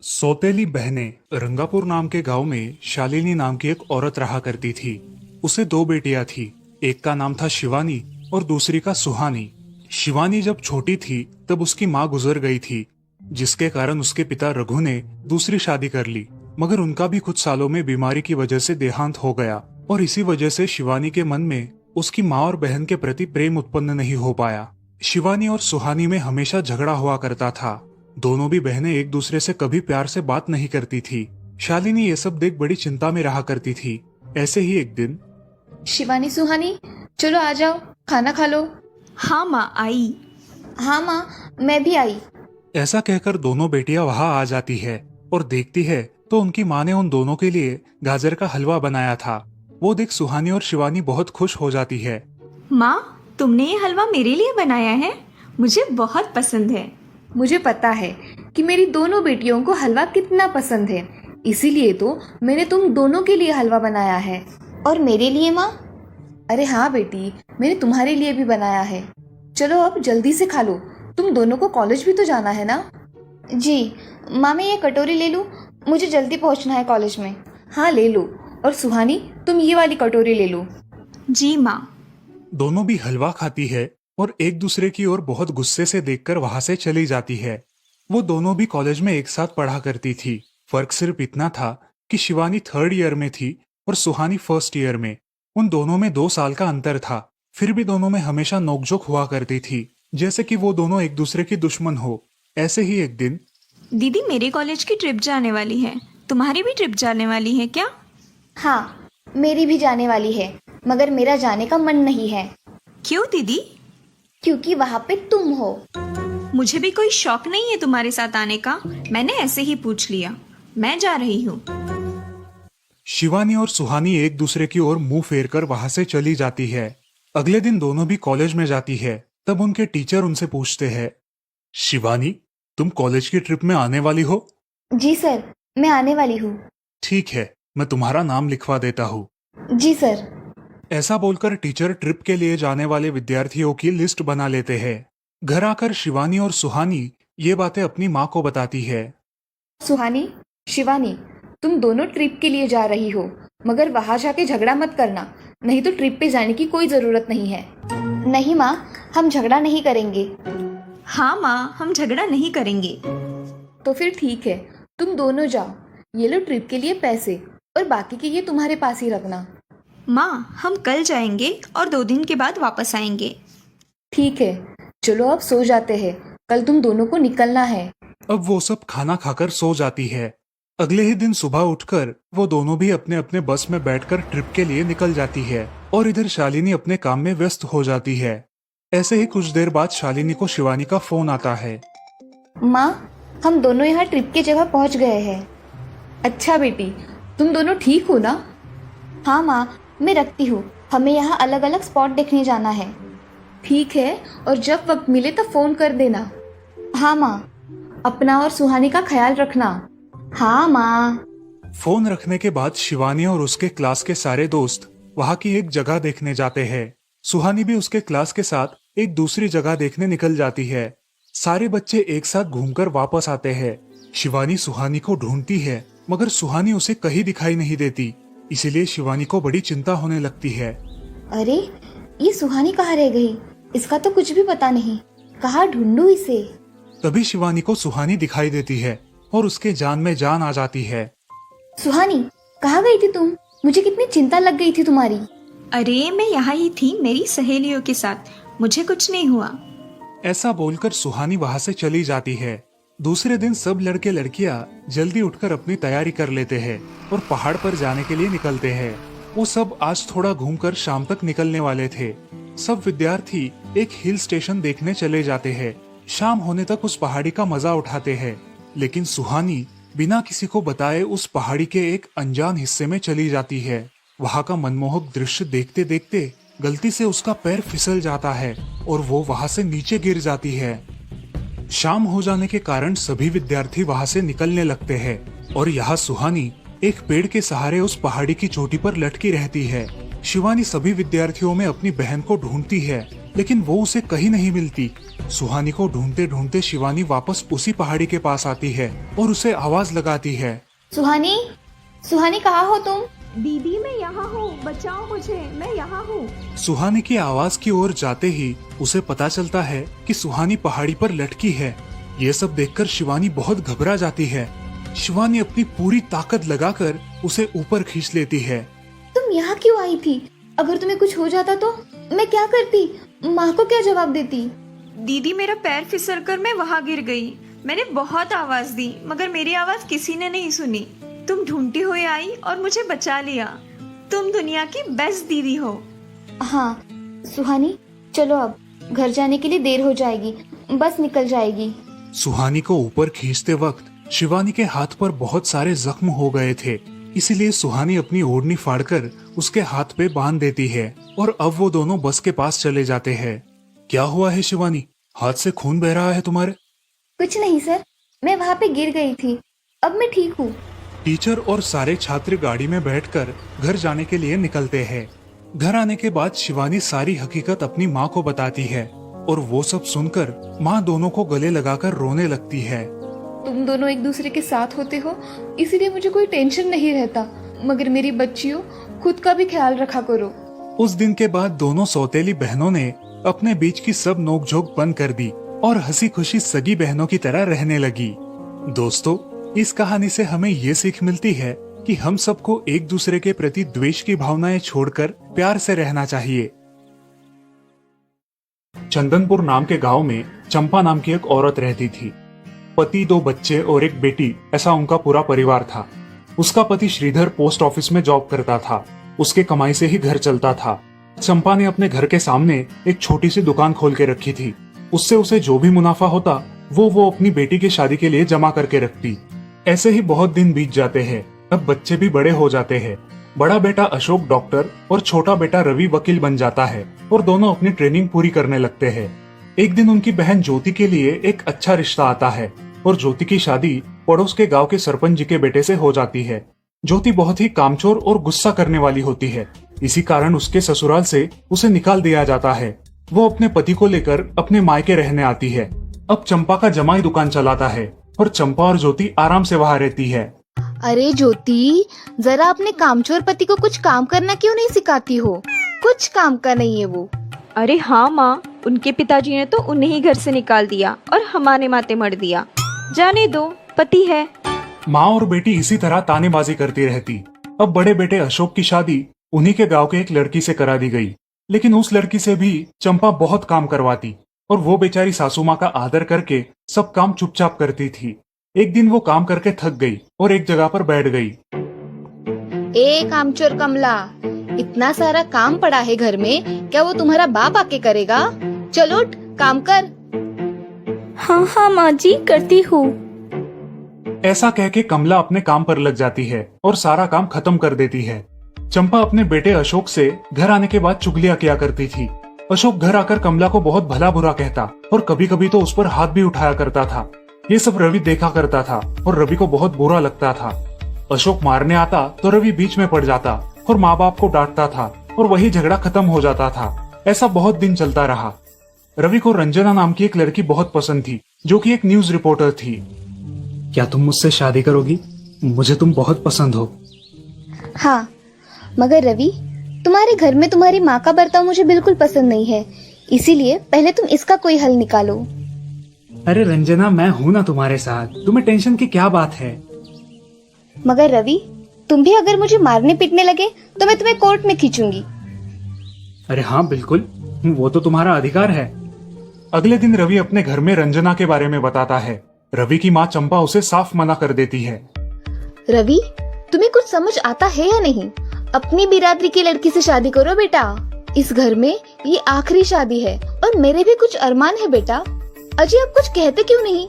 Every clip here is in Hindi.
सौतेली बहनें। रंगापुर नाम के गांव में शालिनी नाम की एक औरत रहा करती थी। उसे दो बेटियां थी। एक का नाम था शिवानी और दूसरी का सुहानी। शिवानी जब छोटी थी तब उसकी माँ गुजर गई थी, जिसके कारण उसके पिता रघु ने दूसरी शादी कर ली। मगर उनका भी कुछ सालों में बीमारी की वजह से देहांत हो गया और इसी वजह से शिवानी के मन में उसकी माँ और बहन के प्रति प्रेम उत्पन्न नहीं हो पाया। शिवानी और सुहानी में हमेशा झगड़ा हुआ करता था। दोनों भी बहनें एक दूसरे से कभी प्यार से बात नहीं करती थी। शालिनी ये सब देख बड़ी चिंता में रहा करती थी। ऐसे ही एक दिन शिवानी सुहानी, चलो आ जाओ, खाना खा लो। हाँ माँ, आई। हाँ माँ, मैं भी आई। ऐसा कहकर दोनों बेटियां वहां आ जाती है और देखती है तो उनकी माँ ने उन दोनों के लिए गाजर का हलवा बनाया था। वो देख सुहानी और शिवानी बहुत खुश हो जाती है। माँ, तुमने ये हलवा मेरे लिए बनाया है? मुझे बहुत पसंद है। मुझे पता है कि मेरी दोनों बेटियों को हलवा कितना पसंद है, इसीलिए तो मैंने तुम दोनों के लिए हलवा बनाया है। और मेरे लिए माँ? अरे हाँ बेटी, मैंने तुम्हारे लिए भी बनाया है। चलो अब जल्दी से खा लो, तुम दोनों को कॉलेज भी तो जाना है ना। जी माँ, मैं ये कटोरी ले लूँ? मुझे जल्दी पहुँचना है कॉलेज में। हाँ ले लो। और सुहानी, तुम ये वाली कटोरी ले लो। जी माँ। दोनों भी हलवा खाती है और एक दूसरे की ओर बहुत गुस्से से देखकर वहां से चली जाती है। वो दोनों भी कॉलेज में एक साथ पढ़ा करती थी। फर्क सिर्फ इतना था कि शिवानी 3rd ईयर में थी और सुहानी 1st ईयर में। उन दोनों में 2 साल का अंतर था। फिर भी दोनों में हमेशा नोकझोंक हुआ करती थी, जैसे कि वो दोनों एक दूसरे की दुश्मन हो। ऐसे ही एक दिन दीदी, मेरे कॉलेज की ट्रिप जाने वाली है। तुम्हारी भी ट्रिप जाने वाली है क्या? हाँ, मेरी भी जाने वाली है, मगर मेरा जाने का मन नहीं है। क्यों दीदी? क्योंकि वहाँ पे तुम हो। मुझे भी कोई शौक नहीं है तुम्हारे साथ आने का। मैंने ऐसे ही पूछ लिया। मैं जा रही हूँ। शिवानी और सुहानी एक दूसरे की ओर मुंह फेरकर वहां से चली जाती है। अगले दिन दोनों भी कॉलेज में जाती है। तब उनके टीचर उनसे पूछते हैं, शिवानी, तुम कॉलेज की ट्रिप में आने वाली हो? जी सर, मैं आने वाली हूँ। ठीक है, मैं तुम्हारा नाम लिखवा देता हूँ। जी सर। ऐसा बोलकर टीचर ट्रिप के लिए जाने वाले विद्यार्थियों की लिस्ट बना लेते हैं। घर आकर शिवानी और सुहानी ये बातें अपनी माँ को बताती है। सुहानी, शिवानी, तुम दोनों ट्रिप के लिए जा रही हो, मगर वहां जाके झगड़ा मत करना, नहीं तो ट्रिप पे जाने की कोई जरूरत नहीं है। नहीं माँ, हम झगड़ा नहीं करेंगे। हाँ माँ, हम झगड़ा नहीं करेंगे। तो फिर ठीक है, तुम दोनों जाओ। ये लो ट्रिप के लिए पैसे, और बाकी के ये तुम्हारे पास ही रखना। माँ, हम कल जाएंगे और 2 दिन के बाद वापस आएंगे। ठीक है, चलो अब सो जाते हैं, कल तुम दोनों को निकलना है। अब वो सब खाना खाकर सो जाती है। अगले ही दिन सुबह उठकर वो दोनों भी अपने अपने बस में बैठकर ट्रिप के लिए निकल जाती है और इधर शालिनी अपने काम में व्यस्त हो जाती है। ऐसे ही कुछ देर बाद शालिनी को शिवानी का फोन आता है। माँ, हम दोनों यहाँ ट्रिप की जगह पहुँच गए हैं। अच्छा बेटी, तुम दोनों ठीक हो ना? हाँ माँ, मैं रखती हूँ, हमें यहाँ अलग अलग स्पॉट देखने जाना है। ठीक है, और जब वक्त मिले तो फोन कर देना। हाँ माँ, अपना और सुहानी का ख्याल रखना। हाँ माँ। फोन रखने के बाद शिवानी और उसके क्लास के सारे दोस्त वहाँ की एक जगह देखने जाते हैं। सुहानी भी उसके क्लास के साथ एक दूसरी जगह देखने निकल जाती है। सारे बच्चे एक साथ घूमकर वापस आते हैं। शिवानी सुहानी को ढूंढती है, मगर सुहानी उसे कहीं दिखाई नहीं देती। इसीलिए शिवानी को बड़ी चिंता होने लगती है। अरे, ये सुहानी कहाँ रह गई? इसका तो कुछ भी पता नहीं, कहाँ ढूंढूं इसे? तभी शिवानी को सुहानी दिखाई देती है और उसके जान में जान आ जाती है। सुहानी, कहाँ गई थी तुम? मुझे कितनी चिंता लग गई थी तुम्हारी। अरे, मैं यहाँ ही थी मेरी सहेलियों के साथ, मुझे कुछ नहीं हुआ। ऐसा बोलकर सुहानी वहाँ से चली जाती है। दूसरे दिन सब लड़के लड़कियाँ जल्दी उठकर अपनी तैयारी कर लेते हैं और पहाड़ पर जाने के लिए निकलते हैं। वो सब आज थोड़ा घूमकर शाम तक निकलने वाले थे। सब विद्यार्थी एक हिल स्टेशन देखने चले जाते हैं। शाम होने तक उस पहाड़ी का मजा उठाते हैं, लेकिन सुहानी बिना किसी को बताए उस पहाड़ी के एक अनजान हिस्से में चली जाती है। वहाँ का मनमोहक दृश्य देखते देखते गलती से उसका पैर फिसल जाता है और वो वहाँ से नीचे गिर जाती है। शाम हो जाने के कारण सभी विद्यार्थी वहाँ से निकलने लगते हैं और यहाँ सुहानी एक पेड़ के सहारे उस पहाड़ी की चोटी पर लटकी रहती है। शिवानी सभी विद्यार्थियों में अपनी बहन को ढूंढती है, लेकिन वो उसे कहीं नहीं मिलती। सुहानी को ढूंढते ढूंढते शिवानी वापस उसी पहाड़ी के पास आती है और उसे आवाज लगाती है। सुहानी, सुहानी कहाँ हो तुम? दीदी मैं यहाँ हूँ, बचाओ मुझे, मैं यहाँ हूँ। सुहानी की आवाज की ओर जाते ही उसे पता चलता है कि सुहानी पहाड़ी पर लटकी है। ये सब देखकर शिवानी बहुत घबरा जाती है। शिवानी अपनी पूरी ताकत लगाकर उसे ऊपर खींच लेती है। तुम यहाँ क्यों आई थी? अगर तुम्हें कुछ हो जाता तो मैं क्या करती? माँ को क्या जवाब देती? दीदी मेरा पैर फिसल कर मैं वहाँ गिर गई। मैंने बहुत आवाज दी मगर मेरी आवाज किसी ने नहीं सुनी। तुम ढूंढती हुई आई और मुझे बचा लिया। तुम दुनिया की बेस्ट दीदी हो। हाँ सुहानी, चलो अब घर जाने के लिए देर हो जाएगी, बस निकल जाएगी। सुहानी को ऊपर खींचते वक्त शिवानी के हाथ पर बहुत सारे जख्म हो गए थे, इसीलिए सुहानी अपनी ओढ़नी फाड़कर उसके हाथ पे बांध देती है और अब वो दोनों बस के पास चले जाते हैं। क्या हुआ है शिवानी, हाथ से खून बह रहा है तुम्हारे? कुछ नहीं सर, मैं वहाँ पे गिर गई थी, अब मैं ठीक हूँ। टीचर और सारे छात्र गाड़ी में बैठकर घर जाने के लिए निकलते हैं। घर आने के बाद शिवानी सारी हकीकत अपनी माँ को बताती है और वो सब सुनकर माँ दोनों को गले लगाकर रोने लगती है। तुम दोनों एक दूसरे के साथ होते हो इसीलिए मुझे कोई टेंशन नहीं रहता, मगर मेरी बच्चियों खुद का भी ख्याल रखा करो। उस दिन के बाद दोनों सौतेली बहनों ने अपने बीच की सब नोकझोंक बंद कर दी और हंसी खुशी सगी बहनों की तरह रहने लगी। दोस्तों, इस कहानी से हमें ये सीख मिलती है कि हम सबको एक दूसरे के प्रति द्वेष की भावनाएं छोड़कर प्यार से रहना चाहिए। चंदनपुर नाम के गांव में चंपा नाम की एक औरत रहती थी। पति, 2 बच्चे और एक बेटी, ऐसा उनका पूरा परिवार था। उसका पति श्रीधर पोस्ट ऑफिस में जॉब करता था। उसके कमाई से ही घर चलता था। चंपा ने अपने घर के सामने एक छोटी सी दुकान खोल के रखी थी। उससे उसे जो भी मुनाफा होता वो अपनी बेटी की शादी के लिए जमा करके रखती। ऐसे ही बहुत दिन बीत जाते हैं। अब बच्चे भी बड़े हो जाते हैं। बड़ा बेटा अशोक डॉक्टर और छोटा बेटा रवि वकील बन जाता है और दोनों अपनी ट्रेनिंग पूरी करने लगते हैं। एक दिन उनकी बहन ज्योति के लिए एक अच्छा रिश्ता आता है और ज्योति की शादी पड़ोस के गांव के सरपंच जी के बेटे से हो जाती है। ज्योति बहुत ही कामचोर और गुस्सा करने वाली होती है। इसी कारण उसके ससुराल से उसे निकाल दिया जाता है। वो अपने पति को लेकर अपने मायके रहने आती है। अब चंपा का जमाई दुकान चलाता है और चंपा और ज्योति आराम से वहाँ रहती है। अरे ज्योति, जरा अपने कामचोर पति को कुछ काम करना क्यों नहीं सिखाती हो? कुछ काम का नहीं है वो। अरे हाँ माँ, उनके पिताजी ने तो उन्हें ही घर से निकाल दिया और हमारे माथे मर दिया। जाने दो, पति है। माँ और बेटी इसी तरह तानेबाजी करती रहती। अब बड़े बेटे अशोक की शादी उन्हीं के गांव के एक लड़की से करा दी गई, लेकिन उस लड़की से भी चंपा बहुत काम करवाती और वो बेचारी सासू माँ का आदर करके सब काम चुपचाप करती थी। एक दिन वो काम करके थक गई और एक जगह पर बैठ गई। ए कामचोर कमला, इतना सारा काम पड़ा है घर में, क्या वो तुम्हारा बाप आके करेगा? चलो उठ, काम कर। हाँ हाँ माँ जी, करती हूँ। ऐसा कह के कमला अपने काम पर लग जाती है और सारा काम खत्म कर देती है। चंपा अपने बेटे अशोक से घर आने के बाद चुगलियां किया करती थी। अशोक घर आकर कमला को बहुत भला बुरा कहता और कभी कभी तो उस पर हाथ भी उठाया करता था। ये सब रवि देखा करता था और रवि को बहुत बुरा लगता था। अशोक मारने आता तो रवि बीच में पड़ जाता और माँ बाप को डांटता था और वही झगड़ा खत्म हो जाता था। ऐसा बहुत दिन चलता रहा। रवि को रंजना नाम की एक लड़की बहुत पसंद थी, जो कि एक न्यूज रिपोर्टर थी। क्या तुम मुझसे शादी करोगी? मुझे तुम बहुत पसंद हो। हाँ, मगर रवि, तुम्हारे घर में तुम्हारी माँ का बर्ताव मुझे बिल्कुल पसंद नहीं है, इसीलिए पहले तुम इसका कोई हल निकालो। अरे रंजना, मैं हूँ ना तुम्हारे साथ, तुम्हें टेंशन की क्या बात है? मगर रवि, तुम भी अगर मुझे मारने पीटने लगे तो मैं तुम्हें कोर्ट में खींचूंगी। अरे हाँ बिल्कुल, वो तो तुम्हारा अधिकार है। अगले दिन रवि अपने घर में रंजना के बारे में बताता है। रवि की माँ चंपा उसे साफ मना कर देती है। रवि, तुम्हें कुछ समझ आता है या नहीं? अपनी बिरादरी की लड़की से शादी करो बेटा। इस घर में ये आखिरी शादी है और मेरे भी कुछ अरमान है बेटा। अजय, आप कुछ कहते क्यों नहीं?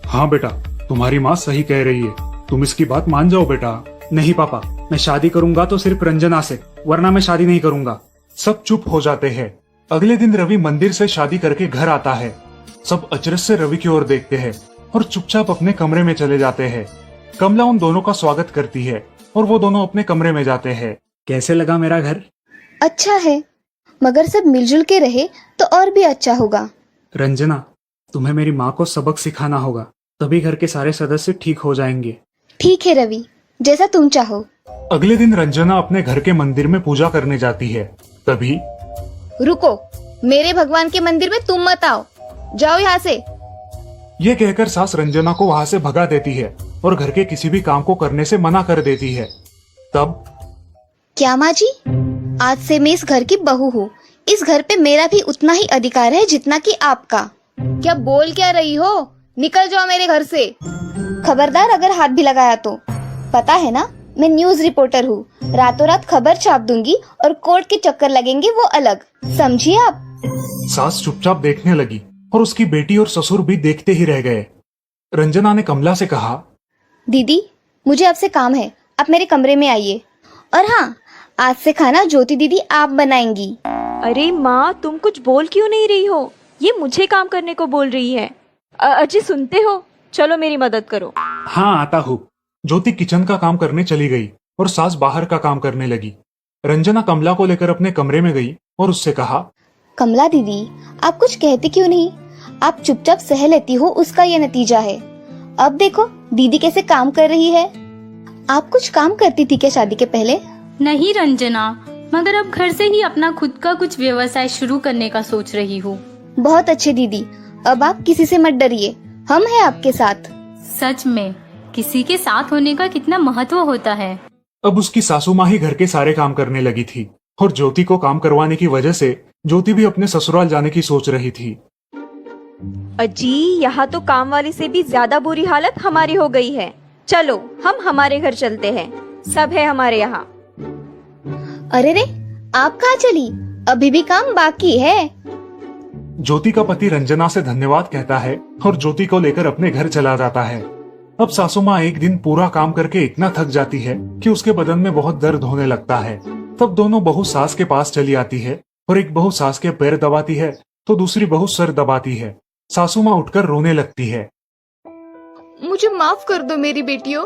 हाँ बेटा, तुम्हारी माँ सही कह रही है, तुम इसकी बात मान जाओ बेटा। नहीं पापा, मैं शादी करूंगा तो सिर्फ रंजना से, वरना मैं शादी नहीं करूंगा। सब चुप हो जाते हैं। अगले दिन रवि मंदिर से शादी करके घर आता है। सब अचरज से रवि की ओर देखते हैं और चुपचाप अपने कमरे में चले जाते हैं। कमला उन दोनों का स्वागत करती है और वो दोनों अपने कमरे में जाते हैं। कैसे लगा मेरा घर? अच्छा है, मगर सब मिलजुल के रहे तो और भी अच्छा होगा। रंजना, तुम्हें मेरी माँ को सबक सिखाना होगा, तभी घर के सारे सदस्य ठीक हो जाएंगे। ठीक है रवि, जैसा तुम चाहो। अगले दिन रंजना अपने घर के मंदिर में पूजा करने जाती है। तभी रुको, मेरे भगवान के मंदिर में तुम मत आओ, जाओ यहाँ से। ये कहकर सास रंजना को वहाँ से भगा देती है और घर के किसी भी काम को करने से मना कर देती है। तब क्या माँ जी, आज से मैं इस घर की बहू हूँ। इस घर पे मेरा भी उतना ही अधिकार है जितना कि आपका। क्या बोल क्या रही हो? निकल जाओ मेरे घर से। खबरदार अगर हाथ भी लगाया तो। पता है ना, मैं न्यूज रिपोर्टर हूँ। रातों रात खबर छाप दूंगी और कोर्ट के चक्कर लगेंगे वो अलग, समझिए आप। सास चुपचाप देखने लगी और उसकी बेटी और ससुर भी देखते ही रह गए। रंजना ने कमला से कहा, दीदी, मुझे आपसे काम है, आप मेरे कमरे में आइए। और हाँ, आज से खाना ज्योति दीदी आप बनाएंगी। अरे माँ, तुम कुछ बोल क्यों नहीं रही हो? ये मुझे काम करने को बोल रही है। अजी सुनते हो? चलो मेरी मदद करो। हाँ आता हूँ। ज्योति किचन का काम करने चली गई और सास बाहर का काम करने लगी। रंजना कमला को लेकर अपने कमरे में गई और उससे कहा, कमला दीदी, आप कुछ कहते क्यों नहीं? आप चुपचाप सह लेती हो, उसका ये नतीजा है। अब देखो दीदी कैसे काम कर रही है। आप कुछ काम करती थी क्या शादी के पहले? नहीं रंजना, मगर अब घर से ही अपना खुद का कुछ व्यवसाय शुरू करने का सोच रही हूँ। बहुत अच्छे दीदी, अब आप किसी से मत डरिए, हम हैं आपके साथ। सच में किसी के साथ होने का कितना महत्व होता है। अब उसकी सासू माँ ही घर के सारे काम करने लगी थी और ज्योति को काम करवाने की वजह से ज्योति भी अपने ससुराल जाने की सोच रही थी। अजी, यहाँ तो काम वाली से भी ज्यादा बुरी हालत हमारी हो गई है। चलो हम हमारे घर चलते हैं, सब है हमारे यहाँ। अरे रे, आप कहाँ चली? अभी भी काम बाकी है। ज्योति का पति रंजना से धन्यवाद कहता है और ज्योति को लेकर अपने घर चला जाता है। अब सासू माँ एक दिन पूरा काम करके इतना थक जाती है कि उसके बदन में बहुत दर्द होने लगता है। तब दोनों बहू सास के पास चली आती है और एक बहू सास के पैर दबाती है तो दूसरी बहू सर दबाती है। सासू माँ उठकर रोने लगती है। मुझे माफ कर दो मेरी बेटियों,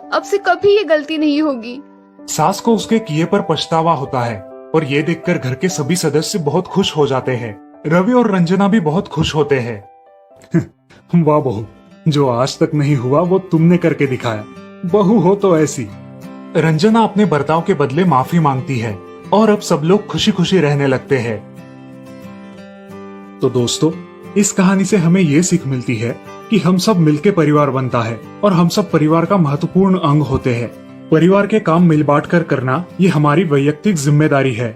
अब से कभी ये गलती नहीं होगी। सास को उसके किए पर पछतावा होता है और ये देखकर घर के सभी सदस्य बहुत खुश हो जाते हैं। रवि और रंजना भी बहुत खुश होते हैं। वाह बहू, जो आज तक नहीं हुआ वो तुमने करके दिखाया। बहू हो तो ऐसी। रंजना अपने बर्ताव के बदले माफी मांगती है और अब सब लोग खुशी खुशी रहने लगते हैं। तो दोस्तों, इस कहानी से हमें ये सीख मिलती है कि हम सब मिलके परिवार बनता है और हम सब परिवार का महत्वपूर्ण अंग होते हैं। परिवार के काम मिल बांट कर करना ये हमारी वैयक्तिक जिम्मेदारी है।